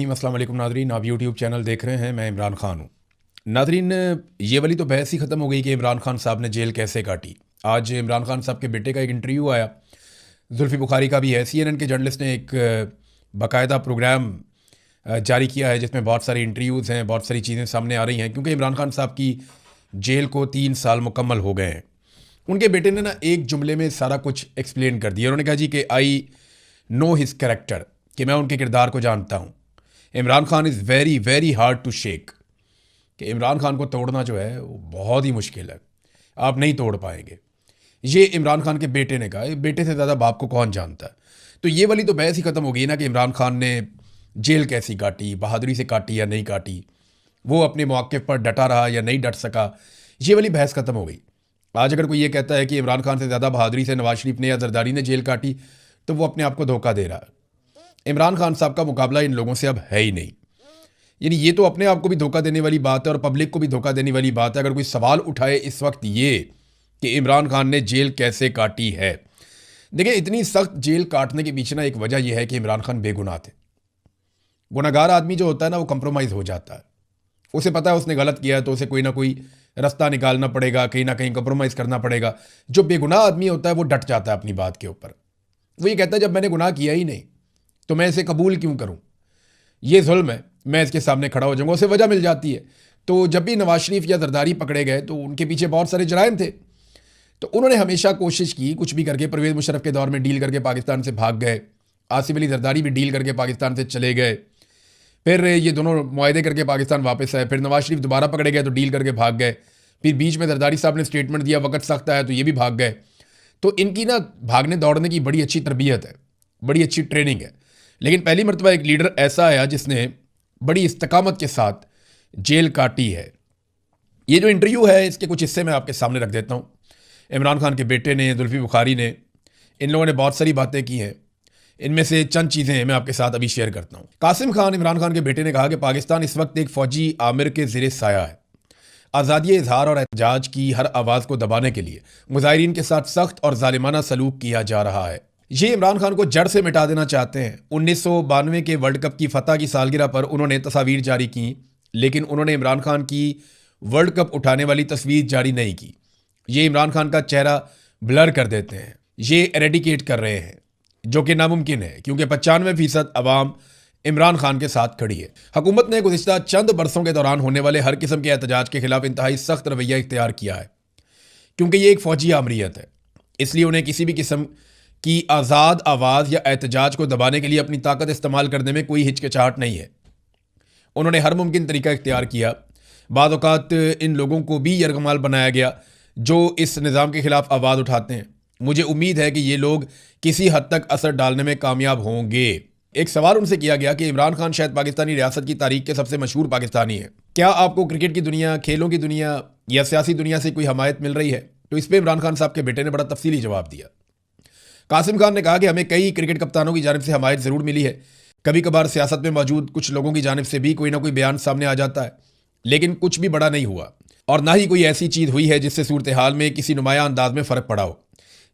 रहीम। अस्सलाम वालेकुम नादरीन, आप यूट्यूब चैनल देख रहे हैं। मैं इमरान खान हूँ। नादरीन, ये वाली तो बहस ही ख़त्म हो गई कि इमरान खान साहब ने जेल कैसे काटी। आज इमरान खान साहब के बेटे का एक इंटरव्यू आया, जुल्फ़ी बुखारी का भी है। CNN के जर्नलिस्ट ने एक बाकायदा प्रोग्राम जारी किया है जिसमें बहुत सारी इंटरव्यूज़ हैं, बहुत सारी चीज़ें सामने आ रही हैं, क्योंकि इमरान खान साहब की जेल को 3 साल मुकम्मल हो गए हैं। उनके बेटे ने ना एक जुमले में सारा कुछ एक्सप्लेन कर दिया। उन्होंने कहा जी कि आई नो हिज कैरेक्टर, कि मैं उनके किरदार को जानता हूँ। Imran Khan is very very hard to shake, कि इमरान खान को तोड़ना जो है वो बहुत ही मुश्किल है, आप नहीं तोड़ पाएंगे। ये इमरान खान के बेटे ने कहा। बेटे से ज़्यादा बाप को कौन जानता है। तो ये वाली तो बहस ही ख़त्म हो गई ना कि इमरान खान ने जेल कैसी काटी, बहादुरी से काटी या नहीं काटी, वो अपने मौक़िफ़ पर डटा रहा या नहीं डट सका। ये वाली बहस ख़त्म हो गई। आज अगर कोई ये कहता है कि इमरान खान से ज़्यादा बहादुरी से नवाज शरीफ ने या जरदारी ने जेल काटी, तो वो अपने आप को धोखा दे रहा है। इमरान खान साहब का मुकाबला इन लोगों से अब है ही नहीं। यानी ये तो अपने आप को भी धोखा देने वाली बात है और पब्लिक को भी धोखा देने वाली बात है अगर कोई सवाल उठाए इस वक्त ये कि इमरान खान ने जेल कैसे काटी है। देखिए, इतनी सख्त जेल काटने के पीछे ना एक वजह यह है कि इमरान खान बेगुनाह थे। गुनहगार आदमी जो होता है ना, वो कंप्रोमाइज़ हो जाता है। उसे पता है उसने गलत किया है तो उसे कोई ना कोई रास्ता निकालना पड़ेगा, कहीं ना कहीं कंप्रोमाइज़ करना पड़ेगा। जो बेगुनाह आदमी होता है वो डट जाता है अपनी बात के ऊपर। वो ये कहता है जब मैंने गुनाह किया ही नहीं तो मैं इसे कबूल क्यों करूं, ये जुल्म है, मैं इसके सामने खड़ा हो जाऊंगा। उसे वजह मिल जाती है। तो जब भी नवाज शरीफ या जरदारी पकड़े गए तो उनके पीछे बहुत सारे जराइम थे, तो उन्होंने हमेशा कोशिश की कुछ भी करके। परवेज़ मुशर्रफ के दौर में डील करके पाकिस्तान से भाग गए, आसिफ अली जरदारी भी डील करके पाकिस्तान से चले गए, फिर ये दोनों मुआहदे करके पाकिस्तान वापस आए, फिर नवाज शरीफ दोबारा पकड़े गए तो डील करके भाग गए, फिर बीच में जरदारी साहब ने स्टेटमेंट दिया वक्त सख्त आया तो ये भी भाग गए। तो इनकी ना भागने दौड़ने की बड़ी अच्छी तरबियत है, बड़ी अच्छी ट्रेनिंग है। लेकिन पहली मरतबा एक लीडर ऐसा आया जिसने बड़ी इस्तकामत के साथ जेल काटी है। ये जो इंटरव्यू है इसके कुछ हिस्से मैं आपके सामने रख देता हूँ। इमरान खान के बेटे ने, जुल्फ़ी बुखारी ने, इन लोगों ने बहुत सारी बातें की हैं। इनमें से चंद चीज़ें मैं आपके साथ अभी शेयर करता हूँ। कासिम खान, इमरान खान के बेटे ने कहा कि पाकिस्तान इस वक्त एक फ़ौजी आमिर के ज़ेरे साया है। आज़ादी इजहार और एहतजाज की हर आवाज़ को दबाने के लिए मुजाहिरीन के साथ सख्त और जालिमाना सलूक किया जा रहा है। ये इमरान खान को जड़ से मिटा देना चाहते हैं। 1992 के वर्ल्ड कप की फतह की सालगिरह पर उन्होंने तस्वीर जारी की, लेकिन उन्होंने इमरान खान की वर्ल्ड कप उठाने वाली तस्वीर जारी नहीं की। ये इमरान खान का चेहरा ब्लर कर देते हैं, ये एरेडिकेट कर रहे हैं, जो कि नामुमकिन है क्योंकि 95% अवाम इमरान खान के साथ खड़ी है। हुकूमत ने गुज़िश्ता चंद बरसों के दौरान होने वाले हर किस्म के एहतजाज के खिलाफ इंतहाई सख्त रवैया इख्तियार किया है। क्योंकि ये एक फ़ौजी आमरीत है, इसलिए उन्हें किसी भी किस्म की आज़ाद आवाज़ या एहतजाज को दबाने के लिए अपनी ताकत इस्तेमाल करने में कोई हिचकिचाहट नहीं है। उन्होंने हर मुमकिन तरीका इख्तियार किया। बाद औक़ात इन लोगों को भी यरगमाल बनाया गया जो इस निज़ाम के ख़िलाफ़ आवाज़ उठाते हैं। मुझे उम्मीद है कि ये लोग किसी हद तक असर डालने में कामयाब होंगे। एक सवाल उनसे किया गया कि इमरान खान शायद पाकिस्तानी रियासत की तारीख के सबसे मशहूर पाकिस्तानी है, क्या आपको क्रिकेट की दुनिया, खेलों की दुनिया या सियासी दुनिया से कोई हमायत मिल रही है? तो इस पर इमरान खान साहब के बेटे ने बड़ा तफसीली जवाब दिया। कासिम खान ने कहा कि हमें कई क्रिकेट कप्तानों की जानिब से हमायत ज़रूर मिली है, कभी कभार सियासत में मौजूद कुछ लोगों की जानिब से भी कोई ना कोई बयान सामने आ जाता है, लेकिन कुछ भी बड़ा नहीं हुआ और ना ही कोई ऐसी चीज़ हुई है जिससे सूरत हाल में किसी नुमाया अंदाज में फ़र्क पड़ा हो।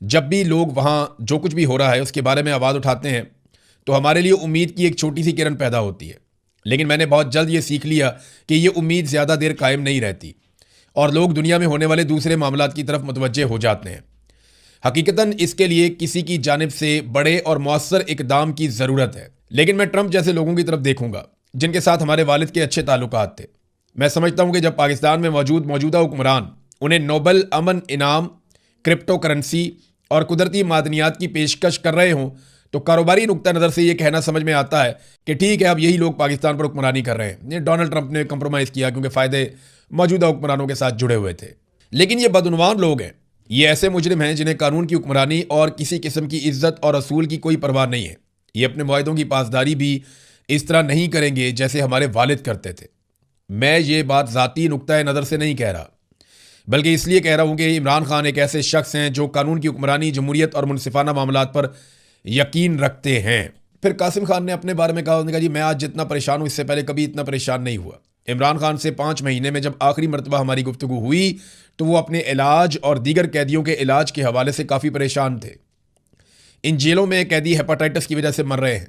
जब भी लोग वहाँ जो कुछ भी हो रहा है उसके बारे में आवाज़ उठाते हैं तो हमारे लिए उम्मीद की एक छोटी सी किरण पैदा होती है। लेकिन मैंने बहुत जल्द ये सीख लिया कि ये उम्मीद ज़्यादा देर कायम नहीं रहती और लोग दुनिया में होने वाले दूसरे मामलात की तरफ मुतवज्जे हो जाते हैं। हकीकतन इसके लिए किसी की जानिब से बड़े और मौसर इकदाम की ज़रूरत है। लेकिन मैं ट्रंप जैसे लोगों की तरफ देखूंगा जिनके साथ हमारे वालिद के अच्छे ताल्लुकात थे। मैं समझता हूँ कि जब पाकिस्तान में मौजूदा हुक्मरान उन्हें नोबल अमन इनाम, क्रिप्टो करेंसी और कुदरती मादनियात की पेशकश कर रहे हों तो कारोबारी नुक्ता नज़र से ये कहना समझ में आता है कि ठीक है, अब यही लोग पाकिस्तान पर हुक्मरानी कर रहे हैं। ये डोनाल्ड ट्रंप ने कंप्रोमाइज़ किया क्योंकि फ़ायदे मौजूदा हुक्मरानों के साथ जुड़े हुए थे। लेकिन ये बदउनवान लोग हैं, ये ऐसे मुजरिम हैं जिन्हें कानून की हुक्मरानी और किसी किस्म की इज्जत और असूल की कोई परवाह नहीं है। ये अपने मुआहदों की पासदारी भी इस तरह नहीं करेंगे जैसे हमारे वालिद करते थे। मैं ये बात ज़ाती नुक्ता नज़र से नहीं कह रहा, बल्कि इसलिए कह रहा हूँ कि इमरान खान एक ऐसे शख्स हैं जो कानून की हुक्मरानी, जमहूरियत और मुनसिफाना मामलात पर यकीन रखते हैं। फिर कासिम खान ने अपने बारे में कहा, उन्होंने कहा जी मैं आज जितना परेशान हूँ इससे पहले कभी इतना परेशान नहीं हुआ। इमरान खान से 5 महीने में जब आखिरी मरतबा हमारी गुफ्तगू हुई तो वो अपने इलाज और दीगर कैदियों के इलाज के हवाले से काफ़ी परेशान थे। इन जेलों में कैदी हेपाटाइटिस की वजह से मर रहे हैं।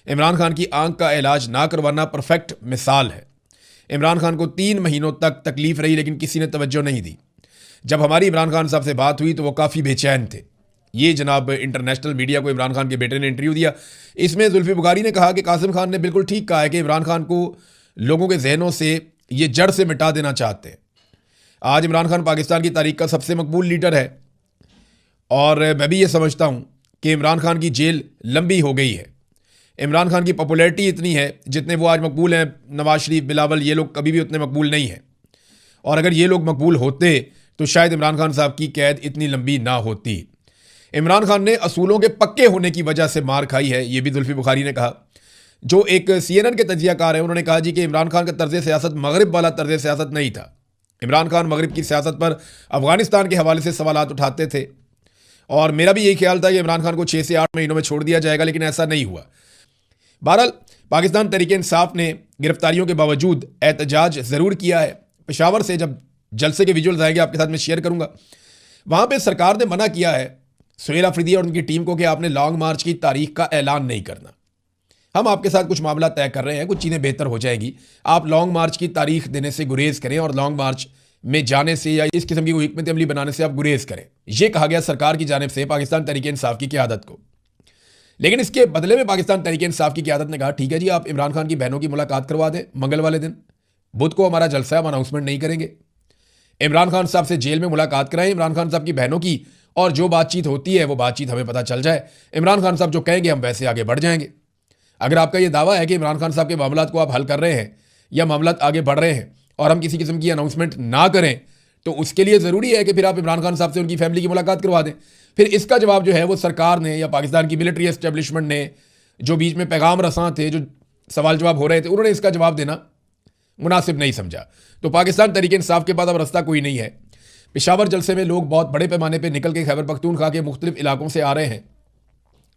इमरान खान की आंख का इलाज ना करवाना परफेक्ट मिसाल है। इमरान खान को 3 महीनों तक तकलीफ रही लेकिन किसी ने तवज्जो नहीं दी। जब हमारी इमरान खान साहब से बात हुई तो वो काफ़ी बेचैन थे। ये जनाब इंटरनेशनल मीडिया को इमरान खान के बेटे ने इंटरव्यू दिया। इसमें जुल्फी बुखारी ने कहा कि कासिम खान ने बिल्कुल ठीक कहा है कि इमरान खान को लोगों के जहनों से ये जड़ से मिटा देना चाहते हैं। आज इमरान खान पाकिस्तान की तारीख का सबसे मकबूल लीडर है और मैं भी ये समझता हूँ कि इमरान खान की जेल लंबी हो गई है। इमरान खान की पॉपुलैरिटी इतनी है, जितने वो आज मकबूल हैं, नवाज शरीफ, बिलावल, ये लोग कभी भी उतने मकबूल नहीं हैं। और अगर ये लोग मकबूल होते तो शायद इमरान खान साहब की कैद इतनी लंबी ना होती। इमरान खान ने असूलों के पक्के होने की वजह से मार खाई है, ये भी जुल्फी बुखारी ने कहा। जो एक CNN के तजियाकार हैं उन्होंने कहा जी कि इमरान खान का तर्ज सियासत मगरिब वाला तर्ज सियासत नहीं था। इमरान खान मगरिब की सियासत पर अफगानिस्तान के हवाले से सवालात उठाते थे और मेरा भी यही ख्याल था कि इमरान खान को 6 से 8 महीनों में छोड़ दिया जाएगा, लेकिन ऐसा नहीं हुआ। बहरहाल पाकिस्तान तहरीक इंसाफ ने गिरफ्तारियों के बावजूद एहतजाज ज़रूर किया है। पेशावर से जब जलसे के विजुअल्स आएंगे आपके साथ मैं शेयर करूंगा। वहां पे सरकार ने मना किया है सुहेल अफरीदी और उनकी टीम को कि आपने लॉन्ग मार्च की तारीख का ऐलान नहीं करना। हम आपके साथ कुछ मामला तय कर रहे हैं, कुछ चीज़ें बेहतर हो जाएंगी। आप लॉन्ग मार्च की तारीख देने से गुरेज करें और लॉन्ग मार्च में जाने से या इस किस्म की कोई हिकमत अमली बनाने से आप गुरेज करें। यह कहा गया सरकार की जानिब से पाकिस्तान तहरीक इंसाफ की क़यादत को। लेकिन इसके बदले में पाकिस्तान तहरीक इंसाफ की क़यादत ने कहा ठीक है जी, आप इमरान खान की बहनों की मुलाकात करवा दें मंगल वाले दिन। बुध को हमारा जलसा है, हम अनाउंसमेंट नहीं करेंगे। इमरान खान साहब से जेल में मुलाकात कराएं, इमरान खान साहब की बहनों की, और जो बातचीत होती है वो बातचीत हमें पता चल जाए। इमरान खान साहब जो कहेंगे हम वैसे आगे बढ़ जाएंगे। अगर आपका ये दावा है कि इमरान खान साहब के मामलात को आप हल कर रहे हैं या मामलात आगे बढ़ रहे हैं और हम किसी किस्म की अनाउंसमेंट ना करें, तो उसके लिए ज़रूरी है कि फिर आप इमरान खान साहब से उनकी फैमिली की मुलाकात करवा दें। फिर इसका जवाब जो है वो सरकार ने या पाकिस्तान की मिलिट्री एस्टेब्लिशमेंट ने, जो बीच में पैगाम रसां थे, जो सवाल जवाब हो रहे थे, उन्होंने इसका जवाब देना मुनासिब नहीं समझा। तो पाकिस्तान तहरीक इंसाफ के बाद अब रास्ता कोई नहीं है। पेशावर जलसे में लोग बहुत बड़े पैमाने पर निकल के खैबर पख्तूनख्वा के मुख्तलिफ इलाकों से आ रहे हैं,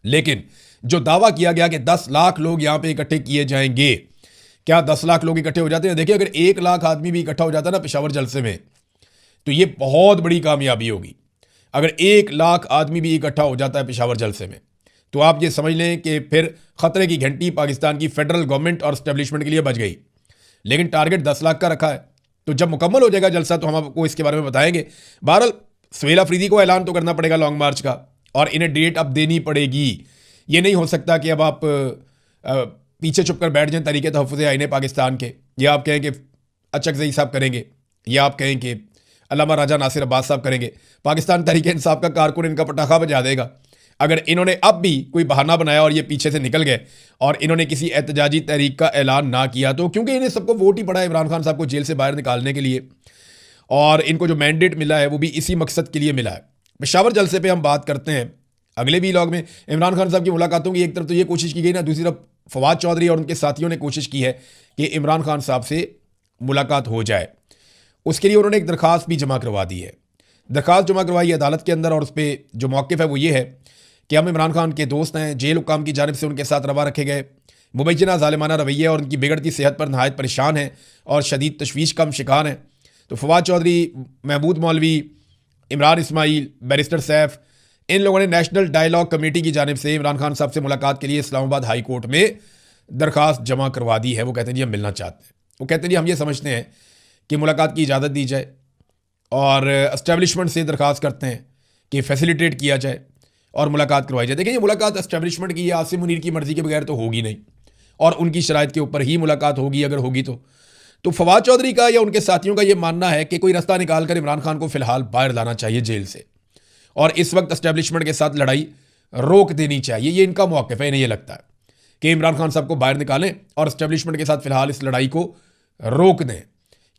लेकिन जो दावा किया गया कि 10 लाख लोग यहां पे इकट्ठे किए जाएंगे, क्या 10 लाख लोग इकट्ठे हो जाते हैं? देखिए, अगर 1 लाख आदमी भी इकट्ठा हो जाता है ना पेशावर जलसे में, तो ये बहुत बड़ी कामयाबी होगी। अगर 1 लाख आदमी भी इकट्ठा हो जाता है पेशावर जलसे में, तो आप ये समझ लें कि फिर खतरे की घंटी पाकिस्तान की फेडरल गवर्नमेंट और स्टैब्लिशमेंट के लिए बच गई। लेकिन टारगेट 10 लाख का रखा है, तो जब मुकम्मल हो जाएगा जलसा तो हम आपको इसके बारे में बताएंगे। बहरहाल सुहेल अफरीदी को ऐलान तो करना पड़ेगा लॉन्ग मार्च का, और इन्हें डेट अब देनी पड़ेगी। ये नहीं हो सकता कि अब आप पीछे छुप कर बैठ जाएं तरीके तहफ़्फ़ुज़ आईने पाकिस्तान के, या आप कहें कि अचकज़ई साहब करेंगे, या आप कहें कि अल्लामा राजा नासिर अब्बास साहब करेंगे। पाकिस्तान तहरीक इंसाफ का कारकुन इनका पटाखा बजा देगा अगर इन्होंने अब भी कोई बहाना बनाया और ये पीछे से निकल गए और इन्होंने किसी एहतजाजी तहरीक का ऐलान ना किया। तो क्योंकि इन्हें सबको वोट ही पड़ा है इमरान खान साहब को जेल से बाहर निकालने के लिए, और इनको जो मैंडेट मिला है वो भी इसी मकसद के लिए मिला है। पेशावर जलसे पे हम बात करते हैं अगले व्लॉग में। इमरान खान साहब की मुलाकातों की एक तरफ तो ये कोशिश की गई ना, दूसरी तरफ फवाद चौधरी और उनके साथियों ने कोशिश की है कि इमरान खान साहब से मुलाकात हो जाए। उसके लिए उन्होंने एक दरख्वास्त भी जमा करवा दी है। दरख्वास्त जमा करवाई अदालत के अंदर, और उस पर जो मौक़िफ़ है वो ये है कि हम इमरान खान के दोस्त हैं, जेल हुक्काम की जानिब से उनके साथ रवा रखे गए मुबैना ज़ालिमाना रवैया और उनकी बिगड़ती सेहत पर नहायत परेशान हैं और शदीद तशवीश का हम शिकार हैं। तो फवाद चौधरी, महमूद मौलवी, इमरान इस्माइल, बैरिस्टर सैफ, इन लोगों ने नेशनल डायलॉग कमेटी की जानिब से इमरान खान साहब से मुलाकात के लिए इस्लामाबाद हाई कोर्ट में दरख्वास्त जमा करवा दी है। वो कहते हैं जी हम मिलना चाहते हैं। वो कहते हैं जी हम ये समझते हैं कि मुलाकात की इजाज़त दी जाए, और एस्टेब्लिशमेंट से दरख्वास्त करते हैं कि फैसिलिटेट किया जाए और मुलाकात करवाई जाए। देखिए, ये मुलाकात एस्टेब्लिशमेंट की या आसिम मुनीर की मर्ज़ी के बगैर तो होगी नहीं, और उनकी शराइत के ऊपर ही मुलाकात होगी अगर होगी तो फवाद चौधरी का या उनके साथियों का ये मानना है कि कोई रास्ता निकाल कर इमरान खान को फिलहाल बाहर लाना चाहिए जेल से, और इस वक्त एस्टेब्लिशमेंट के साथ लड़ाई रोक देनी चाहिए। ये इनका मौक़िफ़ है। इन्हें ये लगता है कि इमरान खान साहब को बाहर निकालें और एस्टेब्लिशमेंट के साथ फिलहाल इस लड़ाई को रोक दें,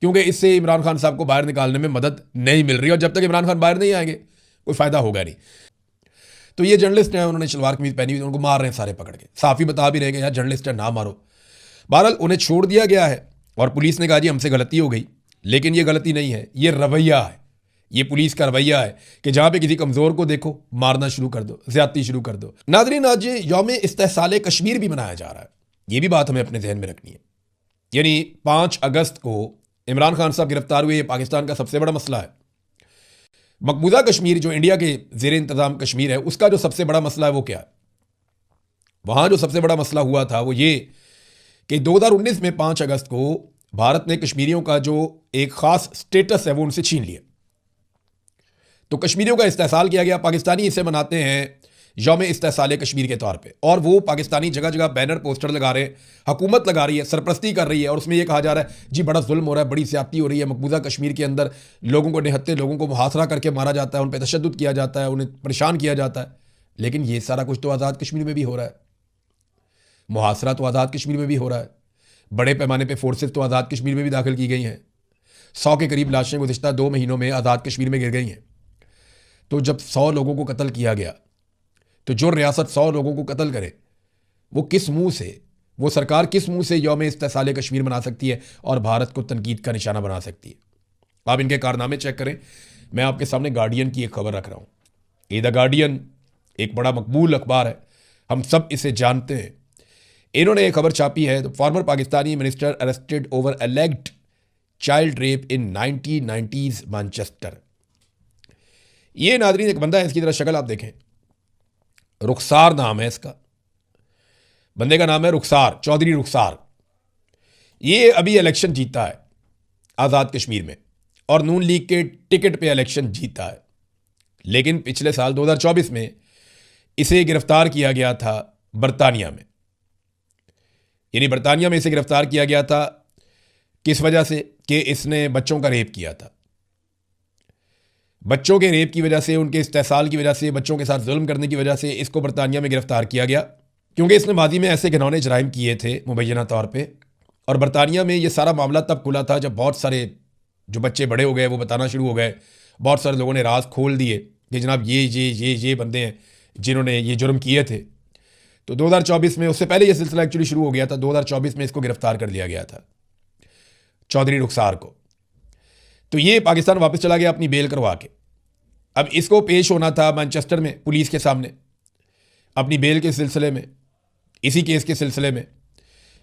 क्योंकि इससे इमरान खान साहब को बाहर निकालने में मदद नहीं मिल रही, और जब तक इमरान खान बाहर नहीं आएंगे कोई फ़ायदा होगा नहीं। तो ये जर्नलिस्ट हैं, उन्होंने शलवार कमीज पहनी हुई, उनको मार रहे हैं सारे पकड़ के। साफ़ी बता भी रहे हैं यार जर्नलिस्ट है ना मारो। बहरहाल उन्हें छोड़ दिया गया है और पुलिस ने कहा जी हमसे गलती हो गई, लेकिन ये गलती नहीं है, ये रवैया है, ये पुलिस का रवैया है कि जहाँ पे किसी कमज़ोर को देखो मारना शुरू कर दो, ज़्यादती शुरू कर दो। नाज़रीन, आज यौम इस्तेहसाल कश्मीर भी मनाया जा रहा है, ये भी बात हमें अपने जहन में रखनी है। यानी 5 अगस्त को इमरान खान साहब गिरफ्तार हुए, ये पाकिस्तान का सबसे बड़ा मसला है। मकबूजा कश्मीर जो इंडिया के ज़ेर इंतज़ाम कश्मीर है, उसका जो सबसे बड़ा मसला है वो क्या है? वहाँ जो सबसे बड़ा मसला हुआ था वो ये कि 2019 में 5 अगस्त को भारत ने कश्मीरियों का जो एक ख़ास स्टेटस है वो उनसे छीन लिया। तो कश्मीरियों का इस्तेहसाल किया गया। पाकिस्तानी इसे मनाते हैं यौम इस्तेहसाल कश्मीर के तौर पे, और वो पाकिस्तानी जगह जगह बैनर पोस्टर लगा रहे हैं, हुकूमत लगा रही है, सरपरस्ती कर रही है, और उसमें ये कहा जा रहा है जी बड़ा जुल्म हो रहा है, बड़ी ज़्यादती हो रही है, मकबूजा कश्मीर के अंदर लोगों को, निहत्ते लोगों को मुहासरा करके मारा जाता है, उन पर तशद्दुद किया जाता है, उन्हें परेशान किया जाता है। लेकिन ये सारा कुछ तो आज़ाद कश्मीर में भी हो रहा है। मुहासरा तो आज़ाद कश्मीर में भी हो रहा है। बड़े पैमाने पर फोर्सेज तो आज़ाद कश्मीर में भी दाखिल की गई हैं। 100 के करीब लाशें गुज़िश्ता 2 महीनों में आज़ाद कश्मीर में गिर गई हैं। तो जब 100 लोगों को कत्ल किया गया, तो जो रियासत 100 लोगों को कत्ल करे, वो किस मुंह से, वो सरकार किस मुंह से यौम इस्तेहसाल कश्मीर बना सकती है और भारत को तनकीद का निशाना बना सकती है? आप इनके कारनामे चेक करें। मैं आपके सामने गार्डियन की एक खबर रख रहा हूँ। ये द गार्डियन एक बड़ा मकबूल अखबार है, हम सब इसे जानते हैं। इन्होंने एक खबर छापी है, तो former Pakistani minister arrested over alleged child rape in 1990s Manchester. ये नादरीन एक बंदा है, इसकी तरह शक्ल आप देखें, रुखसार नाम है इसका, बंदे का नाम है रुखसार, चौधरी रुखसार। ये अभी इलेक्शन जीता है आज़ाद कश्मीर में, और नून लीग के टिकट पे इलेक्शन जीता है। लेकिन पिछले साल 2024 में इसे गिरफ्तार किया गया था बरतानिया में। यानी बरतानिया में इसे गिरफ्तार किया गया था किस वजह से कि इसने बच्चों का रेप किया था। बच्चों के रेप की वजह से, उनके इस्तेहसाल की वजह से, बच्चों के साथ जुल्म करने की वजह से इसको बरतानिया में गिरफ्तार किया गया, क्योंकि इसने माजी में ऐसे घिनौने जराइम किए थे मुबैना तौर पे। और बरतानिया में ये सारा मामला तब खुला था जब बहुत सारे जो बच्चे बड़े हो गए वो बताना शुरू हो गए। बहुत सारे लोगों ने राज खोल दिए कि जनाब ये बंदे हैं जिन्होंने ये जुर्म किए थे। तो 2024 में, उससे पहले ये सिलसिला एक्चुअली शुरू हो गया था, 2024 में इसको गिरफ्तार कर लिया गया था, चौधरी रुखसार को। तो ये पाकिस्तान वापस चला गया अपनी बेल करवा के। अब इसको पेश होना था मैनचेस्टर में पुलिस के सामने अपनी बेल के सिलसिले में, इसी केस के सिलसिले में।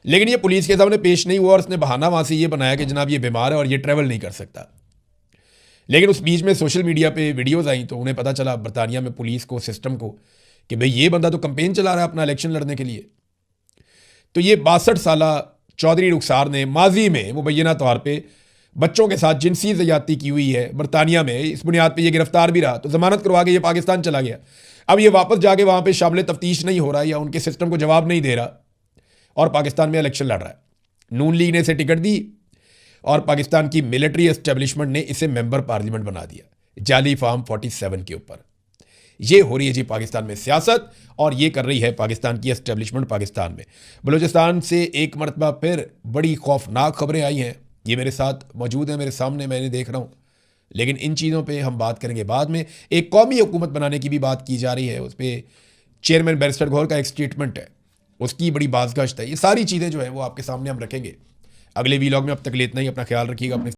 लेकिन ये पुलिस के सामने पेश नहीं हुआ, और उसने बहाना वहाँ से ये बनाया कि जनाब ये बीमार है और ये ट्रैवल नहीं कर सकता। लेकिन उस बीच में सोशल मीडिया पे वीडियोज़ आई, तो उन्हें पता चला बरतानिया में पुलिस को, सिस्टम को, कि भाई ये बंदा तो कंपेन चला रहा है अपना इलेक्शन लड़ने के लिए। तो ये 62 साला चौधरी रुखसार ने माजी में मुबैना तौर पर बच्चों के साथ जिनसी ज़्यादती की हुई है बरतानिया में। इस बुनियाद पे ये गिरफ्तार भी रहा, तो ज़मानत करवा के ये पाकिस्तान चला गया। अब ये वापस जाके वहाँ पे शामिल तफ्तीश नहीं हो रहा, या उनके सिस्टम को जवाब नहीं दे रहा, और पाकिस्तान में इलेक्शन लड़ रहा है। नून लीग ने इसे टिकट दी, और पाकिस्तान की मिलिट्री एस्टेब्लिशमेंट ने इसे मेंबर पार्लियामेंट बना दिया, जाली फॉर्म 47 के ऊपर। ये हो रही है जी पाकिस्तान में सियासत, और ये कर रही है पाकिस्तान की एस्टेब्लिशमेंट पाकिस्तान में। बलूचिस्तान से एक मरतबा फिर बड़ी खौफनाक खबरें आई हैं। ये मेरे साथ मौजूद है, मेरे सामने, मैंने देख रहा हूँ। लेकिन इन चीज़ों पे हम बात करेंगे बाद में। एक कौमी हुकूमत बनाने की भी बात की जा रही है, उस पर चेयरमैन बैरिस्टर गौहर का एक स्टेटमेंट है, उसकी बड़ी बाज़गश्त है। ये सारी चीज़ें जो है वो आपके सामने हम रखेंगे अगले वीलॉग में। अब तक ले इतना ही, अपना ख्याल रखिएगा, अपने